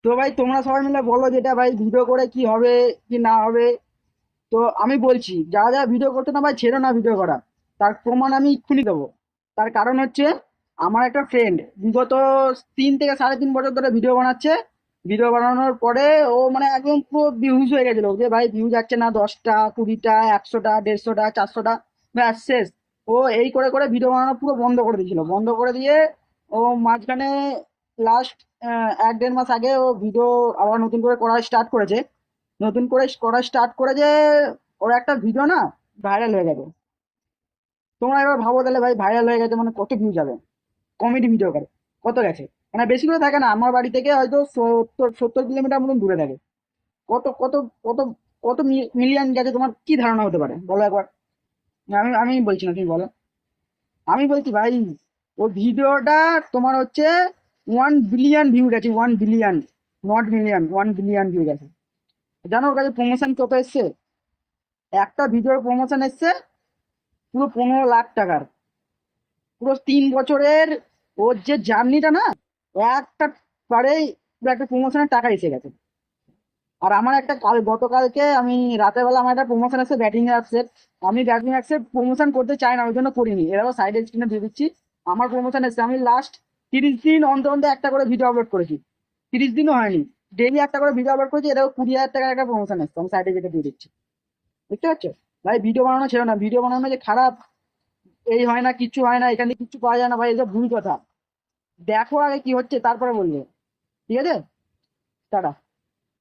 তো ভাই তোমরা সবাই মিলে বলো যেটা ভাই ভিডিও করে কি হবে কি না হবে। তো আমি বলছি যারা যারা ভিডিও করতে না ভাই ছেড়ো না ভিডিও করা। তার প্রমাণ আমি এক্ষুনি দেবো। তার কারণ হচ্ছে আমার একটা ফ্রেন্ড বিগত 3 থেকে 3.5 বছর ধরে ভিডিও বানাচ্ছে। ভিডিও বানানোর পরে ও মানে একদম পুরো ভিউজ হয়ে গেছিল যে ভাই ভিউ যাচ্ছে না 10টা 20টা 100টা 150টা 400টা ব্যাস শেষ। ও এই করে করে ভিডিও বানানো পুরো বন্ধ করে দিয়েছিল, বন্ধ করে দিয়ে ও মাঝখানে লাস্ট 1-1.5 মাস আগে ও ভিডিও আবার নতুন করে করা স্টার্ট করেছে। নতুন করে করা স্টার্ট করে যে ওর একটা ভিডিও না ভাইরাল হয়ে গেছে। তোমরা এবার ভাবো তাহলে ভাই ভাইরাল হয়ে গেছে মানে কত ভিউ যাবে। কমেডি ভিডিও করে কত গেছে, মানে বেশি করে থাকে না, আমার বাড়ি থেকে হয়তো 70-70 কিলোমিটার মতন দূরে থাকে। কত কত কত কত মিলিয়ন গেছে, তোমার কি ধারণা হতে পারে বলো একবার। আমি আমি বলছি না, তুমি বলো। আমি বলছি ভাই ও ভিডিওটা তোমার হচ্ছে 1 বিলিয়ন ভিউ গেছে, 1 billion, not million, 1 billion view গেছে। জানো ওর কাছে প্রমোশন কত এসছে? একটা ভিডিওর প্রমোশন এসছে পুরো 15 লাখ টাকার। পুরো 3 বছরের ওর যে জার্নিটা না, একটা বারেই পুরো একটা প্রমোশনের টাকা এসে গেছে। আর আমার একটা গতকালকে আমি রাতের বেলা আমার একটা প্রমোশন আছে ব্যাটিং অ্যাপসের। আমি ব্যাটিং অ্যাপসের প্রমোশন করতে চাই না, ওই জন্য করিনি। এরাও সাইড স্ক্রিনে দিয়ে দিচ্ছি। আমার প্রমোশন এসেছে, আমি লাস্ট 30 দিন অন্তর অন্তর একটা করে ভিডিও আপলোড করেছি। 30 দিনও হয়নি, ডেইলি একটা করে ভিডিও আপলোড করেছি। এরাও 20,000 টাকার একটা প্রমোশন এসছে, আমি সাইডে যেটা দিয়ে দিচ্ছি। বুঝতে পারছো? ভাই ভিডিও বানানো ছিল না, ভিডিও বানানো যে খারাপ এই হয় না, কিচ্ছু হয় না, এখান থেকে কিচ্ছু পাওয়া যায় না ভাই, এটা ভুল কথা। দেখো আগে কি হচ্ছে তারপরে বলবে। ঠিক আছে? টাটা।